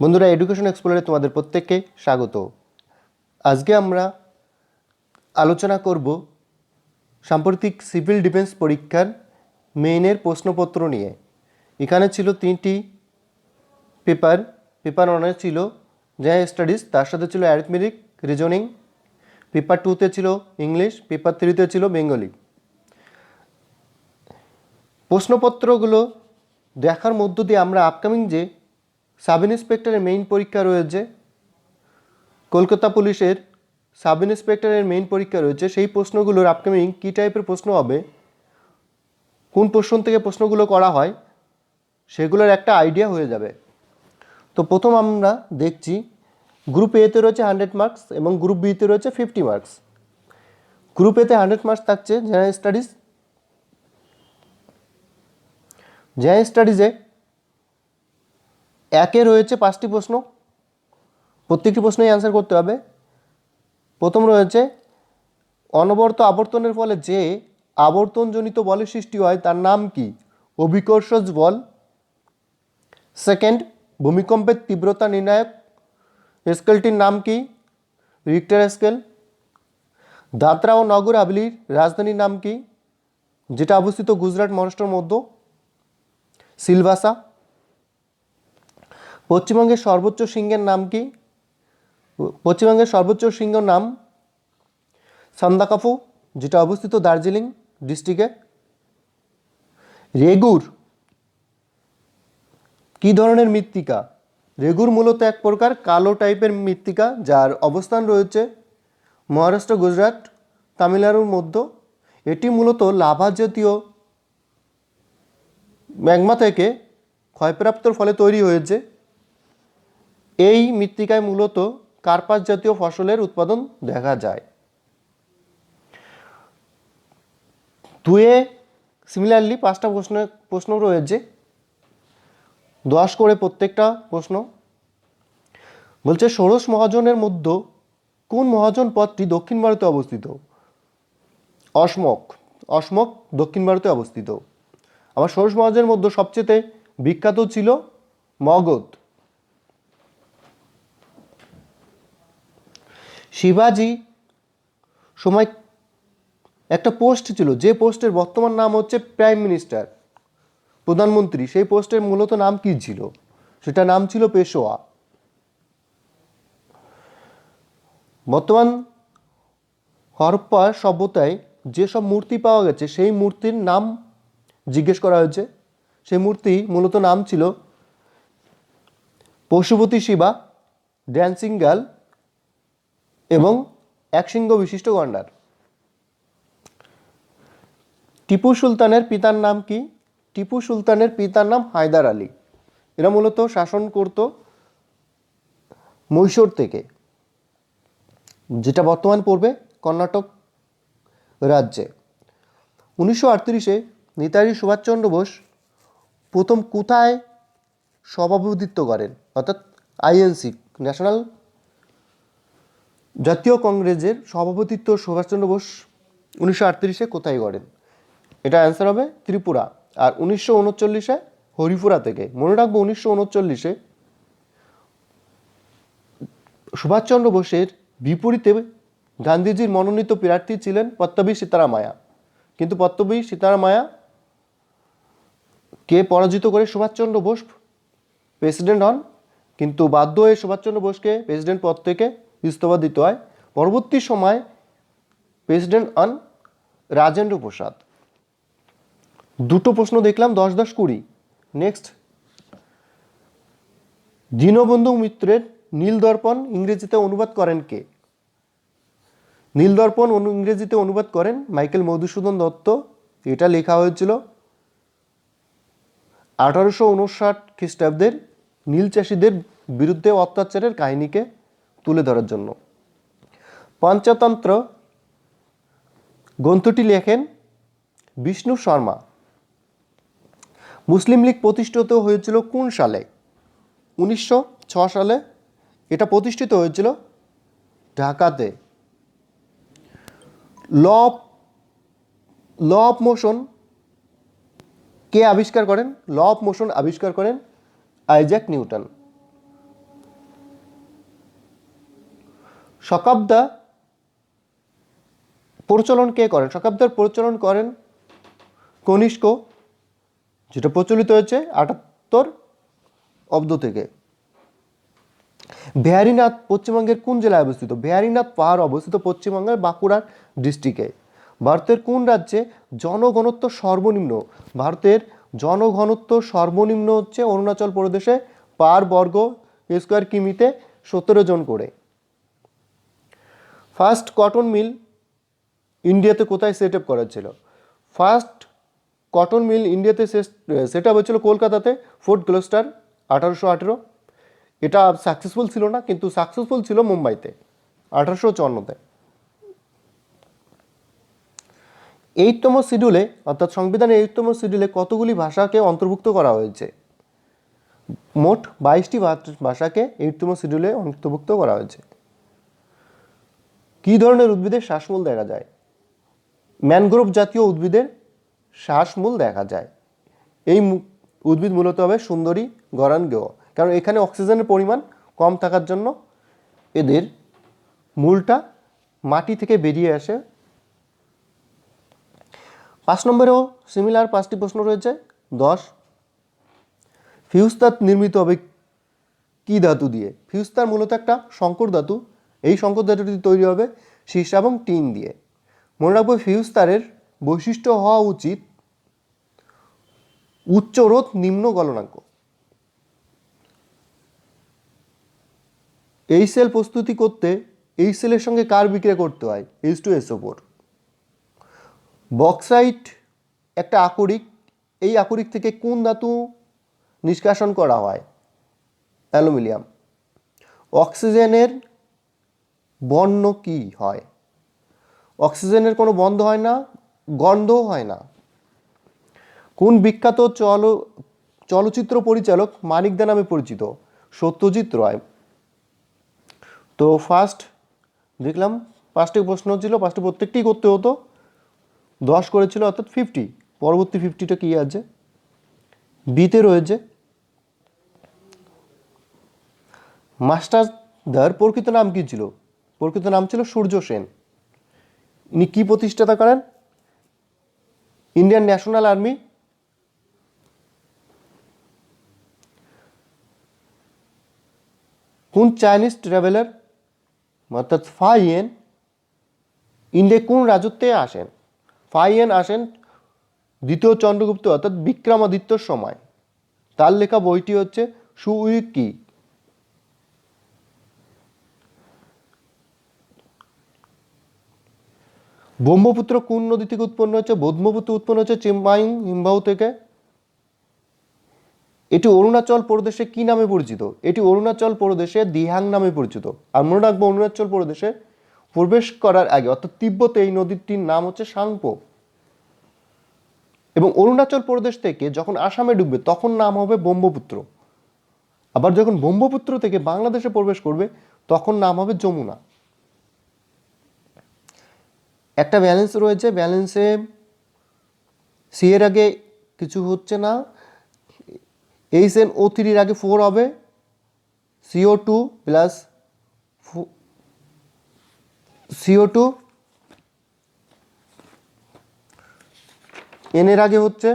বন্ধুরা, এডুকেশন এক্সপ্লোরে তোমাদের প্রত্যেককে স্বাগত। আজকে আমরা আলোচনা করব সাম্প্রতিক সিভিল ডিফেন্স পরীক্ষার মেইনের প্রশ্নপত্র নিয়ে। এখানে ছিল 3টি পেপার। পেপার 1-এ ছিল জেনারেল স্টাডিজ, তার সাথে ছিল অ্যারিথমেটিক, রিজনিং। পেপার 2-তে ছিল ইংলিশ, পেপার 3-তে ছিল বেঙ্গলি। প্রশ্নপত্রগুলো দেখার মধ্য দিয়ে আমরা আপকামিং যে সাব ইন্সপেক্টরের মেইন পরীক্ষা রয়েছে, কলকাতা পুলিশের সাব ইন্সপেক্টরের মেইন পরীক্ষা রয়েছে, সেই প্রশ্নগুলোর আপকামিং কী টাইপের প্রশ্ন হবে, কোন প্রশ্ন থেকে প্রশ্নগুলো করা হয়, সেগুলোর একটা আইডিয়া হয়ে যাবে। তো প্রথম আমরা দেখছি গ্রুপ এতে রয়েছে 100 মার্কস এবং গ্রুপ বিতে রয়েছে 50 মার্কস। গ্রুপ এতে 100 মার্কস থাকছে জেনারেল স্টাডিজ। জেনারেল স্টাডিজে একে রয়েছে 5টি প্রশ্ন, প্রত্যেকটি প্রশ্নই অ্যান্সার করতে হবে। প্রথম রয়েছে অনবরত আবর্তনের ফলে যে আবর্তনজনিত বলের সৃষ্টি হয় তার নাম কি? অভিকর্ষজ বল। সেকেন্ড, ভূমিকম্পের তীব্রতা নির্ণায়ক স্কেলটির নাম কি? Richter scale. দাদরা ও নগর হাভেলির রাজধানীর নাম কি, যেটা অবস্থিত গুজরাট মহারাষ্ট্রের মধ্যে? সিলভাসা। পশ্চিমবঙ্গের সর্বোচ্চ শৃঙ্গের নাম কি? পশ্চিমবঙ্গের সর্বোচ্চ শৃঙ্গের নাম সান্দাকাফু, যেটা অবস্থিত দার্জিলিং ডিস্ট্রিক্টে। রেগুর কী ধরনের মৃত্তিকা? রেগুর মূলত এক প্রকার কালো টাইপের মৃত্তিকা, যার অবস্থান রয়েছে মহারাষ্ট্র, গুজরাট, তামিলনাড়ুর মধ্যে। এটি মূলত লাভা জাতীয় ম্যাগমা থেকে ক্ষয়প্রাপ্তর ফলে তৈরি হয়েছে। এই মৃত্তিকায় মূলত কার্পাস জাতীয় ফসলের উৎপাদন দেখা যায়। দুয়ে সিমিলারলি 5টা প্রশ্ন রয়েছে, 10 করে প্রত্যেকটা প্রশ্ন। বলছে ষোড়শ মহাজনের মধ্যে কোন মহাজন পদটি দক্ষিণ ভারতে অবস্থিত? অসমক। অসমক দক্ষিণ ভারতে অবস্থিত। আবার ষোড়শ মহাজনের মধ্যে সবচেয়ে বিখ্যাত ছিল মগধ। শিবাজি সময় একটা পোস্ট ছিল, যে পোস্টের বর্তমান নাম হচ্ছে প্রাইম মিনিস্টার, প্রধানমন্ত্রী। সেই পোস্টের মূলত নাম কি ছিল? সেটা নাম ছিল পেশোয়া। বর্তমান হরপ্পা সভ্যতায় যেসব মূর্তি পাওয়া গেছে সেই মূর্তির নাম জিজ্ঞেস করা হয়েছে। সেই মূর্তি মূলত নাম ছিল পশুপতি শিবা, ড্যান্সিং গার্ল এবং একশৃঙ্গ বিশিষ্ট গন্ডার। টিপু সুলতানের পিতার নাম কি? টিপু সুলতানের পিতার নাম হায়দার আলী। এরা মূলত শাসন করত মহীশূর থেকে, যেটা বর্তমান পড়বে কর্ণাটক রাজ্যে। 1938-এ নেতাজি সুভাষচন্দ্র বোস প্রথম কোথায় সভাপতিত্ব করেন? অর্থাৎ আইএনসি, ন্যাশনাল জাতীয় কংগ্রেসের সভাপতিত্ব সুভাষচন্দ্র বোস 1938-এ কোথায় করেন? এটা অ্যান্সার হবে ত্রিপুরা। আর 1939-এ হরিপুরা থেকে। মনে রাখবো 1939-এ সুভাষচন্দ্র বোসের বিপরীতে গান্ধীজির মনোনীত প্রার্থী ছিলেন পট্টাভি সীতারামায়া, কিন্তু পট্টাভি সীতারামায়া কে পরাজিত করে সুভাষচন্দ্র বোস প্রেসিডেন্ট হন, কিন্তু বাধ্য হয়ে সুভাষচন্দ্র বোসকে প্রেসিডেন্ট পদ থেকে ইস্তফা দিতে হয়। পরবর্তী সময় প্রেসিডেন্ট হন রাজেন্দ্র প্রসাদ। দুটো প্রশ্ন দেখলাম, 10-10-20। নেক্সট, দীনবন্ধু মিত্রের নীলদর্পণ ইংরেজিতে অনুবাদ করেন কে? নীলদর্পণ ইংরেজিতে অনুবাদ করেন মাইকেল মধুসূদন দত্ত। এটা লেখা হয়েছিল 1859 খ্রিস্টাব্দের নীল চাষিদের বিরুদ্ধে অত্যাচারের কাহিনীকে তুলে ধরার জন্য। পঞ্চতন্ত্র গ্রন্থটি লেখেন বিষ্ণু শর্মা। মুসলিম লীগ প্রতিষ্ঠিত হয়েছিল কোন সালে? 1906 সালে এটা প্রতিষ্ঠিত হয়েছিল ঢাকাতে। ল অফ মোশন কে আবিষ্কার করেন? ল অফ মোশন আবিষ্কার করেন আইজ্যাক নিউটন। শকাব্দা প্রচলন কে করেন? শকাব্দার প্রচলন করেন কনিষ্ক, যেটা প্রচলিত হয়েছে 78 অব্দ থেকে। বিহারীনাথ পশ্চিমবঙ্গের কোন জেলায় অবস্থিত? বিহারীনাথ পাহাড় অবস্থিত পশ্চিমবঙ্গের বাঁকুড়ার ডিস্ট্রিক্টে। ভারতের কোন রাজ্যে জনঘনত্ব সর্বনিম্ন? ভারতের জনঘনত্ব সর্বনিম্ন হচ্ছে অরুণাচল প্রদেশে, পার বর্গ স্কোয়ার কিমিতে 17 জন করে। ফার্স্ট কটন মিল ইন্ডিয়াতে কোথায় সেট আপ করা হয়েছিল? ফার্স্ট কটন মিল ইন্ডিয়াতে সেট আপ হয়েছিল কলকাতাতে, ফোর্ট গ্লোস্টার, 1818। এটা সাকসেসফুল ছিল না, কিন্তু সাকসেসফুল ছিল মুম্বাইতে 1854-তে। 8তম শিডিউলে অর্থাৎ সংবিধানের 8তম শিডিউলে কতগুলি ভাষাকে অন্তর্ভুক্ত করা হয়েছে? মোট 22টি ভাষাকে 8তম শিডিউলে অন্তর্ভুক্ত করা হয়েছে। কী ধরনের উদ্ভিদের শ্বাসমূল দেখা যায়? ম্যানগ্রোভ জাতীয় উদ্ভিদের শ্বাসমূল দেখা যায়। এই উদ্ভিদ মূলত হবে সুন্দরী গরানগেয়, কারণ এখানে অক্সিজেনের পরিমাণ কম থাকার জন্য এদের মূলটা মাটি থেকে বেরিয়ে আসে। 5 নম্বরেও সিমিলার 5টি প্রশ্ন রয়েছে। 10, ফিউজতার নির্মিত হবে কি ধাতু দিয়ে? ফিউজতার মূলত একটা সংকর ধাতু। এই সংকর ধাতুটি তৈরি হবে সীসা এবং টিন দিয়ে। মনে রাখবো, ফিউজতারের বৈশিষ্ট্য হওয়া উচিত উচ্চ রোধ নিম্ন গলনাঙ্ক। এই সেল প্রস্তুতি করতে এই সেলের সঙ্গে কার বিক্রিয়া করতে হয়? H2SO4। বক্সাইট একটা আকরিক, এই আকরিক থেকে কোন ধাতু নিষ্কাশন করা হয়? অ্যালুমিনিয়াম। অক্সিজেনের বর্ণ কি হয়? অক্সিজেনের কোনো বন্ধ হয় না, গন্ধও হয় না। কোন বিখ্যাত চলচ্চিত্র পরিচালক মানিকদা নামে পরিচিত? সত্যজিৎ রায়। তো ফার্স্ট দেখলাম 5টি প্রশ্ন ছিল, 5টি প্রত্যেকটি করতে হতো, 10 করেছিল অর্থাৎ 50। পরবর্তী 50টা কি আছে? বিতে রয়েছে মাস্টারদার প্রকৃত নাম কি ছিল? প্রকৃত নাম ছিল সূর্য সেন। ইনি কি প্রতিষ্ঠাতা করেন? Indian national army. কোন চাইনিজ ট্রাভেলার অর্থাৎ ফাইয়েন ইন্ডিয়া কোন রাজত্বে আসেন? ফাইয়েন আসেন দ্বিতীয় চন্দ্রগুপ্ত অর্থাৎ বিক্রমাদিত্যর সময়। তার লেখা বইটি হচ্ছে সুউইকি। ব্রহ্মপুত্র কোন নদী থেকে উৎপন্ন হচ্ছে? ব্রহ্মপুত্র উৎপন্ন হচ্ছে চিম্বাইং হিমবাহ থেকে। এটি অরুণাচল প্রদেশে কি নামে পরিচিত? এটি অরুণাচল প্রদেশে দিহাং নামে পরিচিত। আর মনে রাখবো, অরুণাচল প্রদেশে প্রবেশ করার আগে অর্থাৎ তিব্বতে এই নদীটির নাম হচ্ছে সাংপো। এবং অরুণাচল প্রদেশ থেকে যখন আসামে ঢুকবে তখন নাম হবে ব্রহ্মপুত্র। আবার যখন ব্রহ্মপুত্র থেকে বাংলাদেশে প্রবেশ করবে তখন নাম হবে যমুনা। একটা ব্যালেন্স রয়েছে, ব্যালেন্সে সি এর আগে কিছু হচ্ছে না, HNO3 এর আগে 4 হবে, CO2 প্লাস CO2 N এর আগে হচ্ছে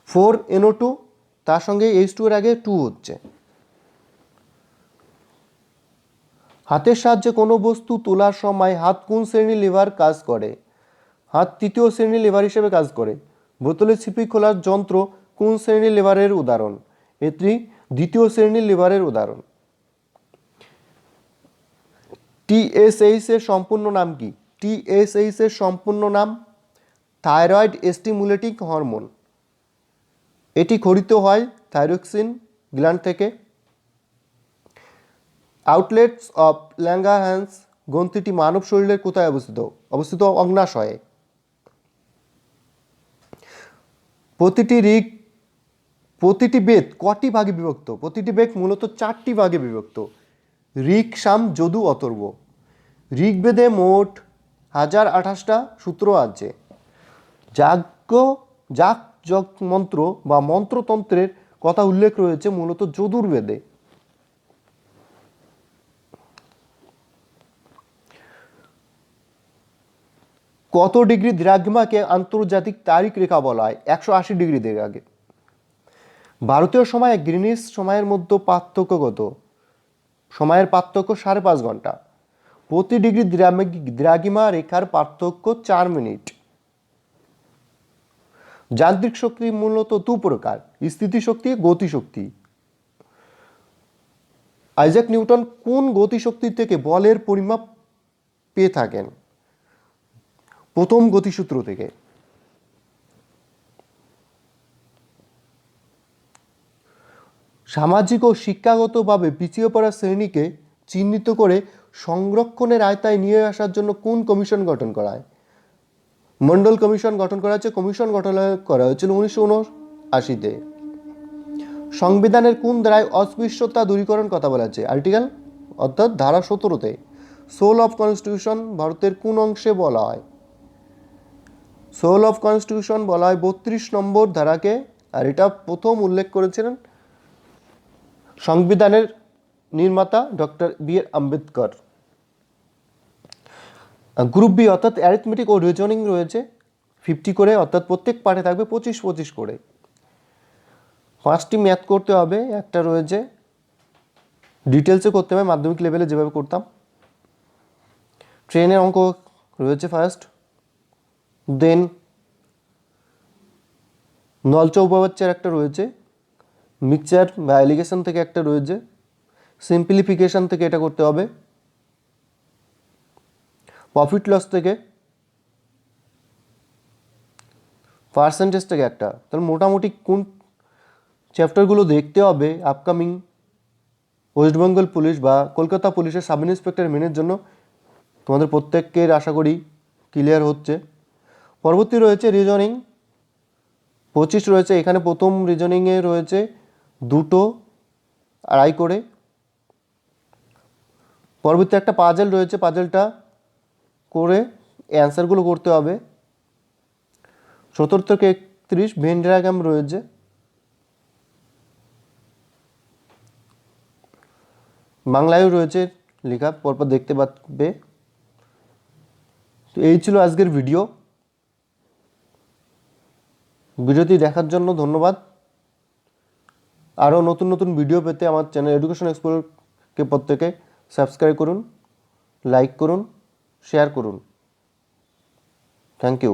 4NO2, তার সঙ্গে H2 এর আগে 2 হচ্ছে। হাতের সাহায্যে কোনো বস্তু তোলার সময় হাত কোন শ্রেণীর লিভার কাজ করে? হাত তৃতীয় শ্রেণীর লিভার হিসেবে কাজ করে। বোতলের ছিপি খোলার যন্ত্র কোন শ্রেণীর লিভারের উদাহরণ? এটি দ্বিতীয় শ্রেণীর লিভারের উদাহরণ। TSH এর সম্পূর্ণ নাম কি? TSH এর সম্পূর্ণ নাম থাইরয়েড স্টিমুলেটিং হরমোন। এটি খরিত হয় থাইরক্সিন গ্ল্যান্ড থেকে। আউটলেটস অফ ল্যাঙ্গারহ্যান্স গ্রন্থিটি মানব শরীরের কোথায় অবস্থিত? অবস্থিত অগ্ন্যাশয়ে। প্রতিটি বেদ কটি ভাগে বিভক্ত? প্রতিটি বেদ মূলত 4টি ভাগে বিভক্ত। ঋক, সাম, যদু, অথর্ব। ঋগ্বেদে মোট 1028টা সূত্র আছে। যাগ মন্ত্র বা মন্ত্রতন্ত্রের কথা উল্লেখ রয়েছে মূলত যজুর্বেদে। কত ডিগ্রি দ্রাঘিমাকে আন্তর্জাতিক তারিখ রেখা বলা হয়? 180 ডিগ্রি আগে। ভারতীয় সময়ে গ্রিনিচ সময়ের মধ্যে পার্থক্য কত? সময়ের পার্থক্য 5.5 ঘন্টা। প্রতি ডিগ্রি দ্রাঘিমা রেখার পার্থক্য 4 মিনিট। যান্ত্রিক শক্তি মূলত দু প্রকার, স্থিতিশক্তি, গতিশক্তি। আইজাক নিউটন কোন গতিশক্তি থেকে বলের পরিমাপ পেয়ে থাকেন? প্রথম গতিসূত্র থেকে। সামাজিক ও শিক্ষাগতভাবে পিছিয়ে পড়া শ্রেণীকে চিহ্নিত করে সংরক্ষণের আওতায় নিয়ে আসার জন্য কোন কমিশন গঠন করা হয়? মন্ডল কমিশন গঠন করা হয়েছে। কমিশন গঠন করা হয়েছিল 1979-তে। সংবিধানের কোন ধারায় অস্পৃশ্যতা দূরীকরণ কথা বলা আছে? আর্টিকেল অর্থাৎ ধারা 17-তে। সোল অফ কনস্টিটিউশন ভারতের কোন অংশে বলা হয়? সোল অফ কনস্টিটিউশন বলা হয় 32 নম্বর ধারাকে, আর এটা প্রথম উল্লেখ করেছিলেন সংবিধানের নির্মাতা doctor B R. Ambedkar. Group B অর্থাৎ অ্যারিথমেটিক ও রিজনিং রয়েছে 50 করে, অর্থাৎ প্রত্যেক পাঠে থাকবে 25 করে। 5টি ম্যাথ করতে হবে, একটা রয়েছে ডিটেলসে করতে হবে মাধ্যমিক লেভেলে যেভাবে করতাম। ট্রেনের অঙ্ক রয়েছে ফার্স্ট, দেন নলচা উপবাচ্যের একটা রয়েছে, মিক্সচার বা এলিগেশন থেকে একটা রয়েছে, সিম্পলিফিকেশন থেকে এটা করতে হবে, প্রফিট লস থেকে, পার্সেন্টেজ থেকে একটা। তাহলে মোটামুটি কোন চ্যাপ্টারগুলো দেখতে হবে আপকামিং ওয়েস্ট বেঙ্গল পুলিশ বা কলকাতা পুলিশের সাব ইন্সপেক্টর মেনের জন্য তোমাদের প্রত্যেকের আশা করি ক্লিয়ার হচ্ছে। পরবর্তী রয়েছে রিজনিং 25 রয়েছে। এখানে প্রথম রিজনিংয়ে রয়েছে 2 আড়াই করে। পরবর্তী একটা পাজেল রয়েছে, পাজেলটা করে অ্যান্সারগুলো করতে হবে। 17 থেকে 31 ভেন ডায়াগ্রাম রয়েছে। বাংলায়ও রয়েছে লেখা, পরপর দেখতে পাবে। তো এই ছিল আজকের ভিডিওটি দেখার জন্য ধন্যবাদ। আরও নতুন নতুন ভিডিও পেতে আমার চ্যানেল এডুকেশন এক্সপ্লোরকে প্রত্যেকে সাবস্ক্রাইব করুন, লাইক করুন, শেয়ার করুন। Thank you.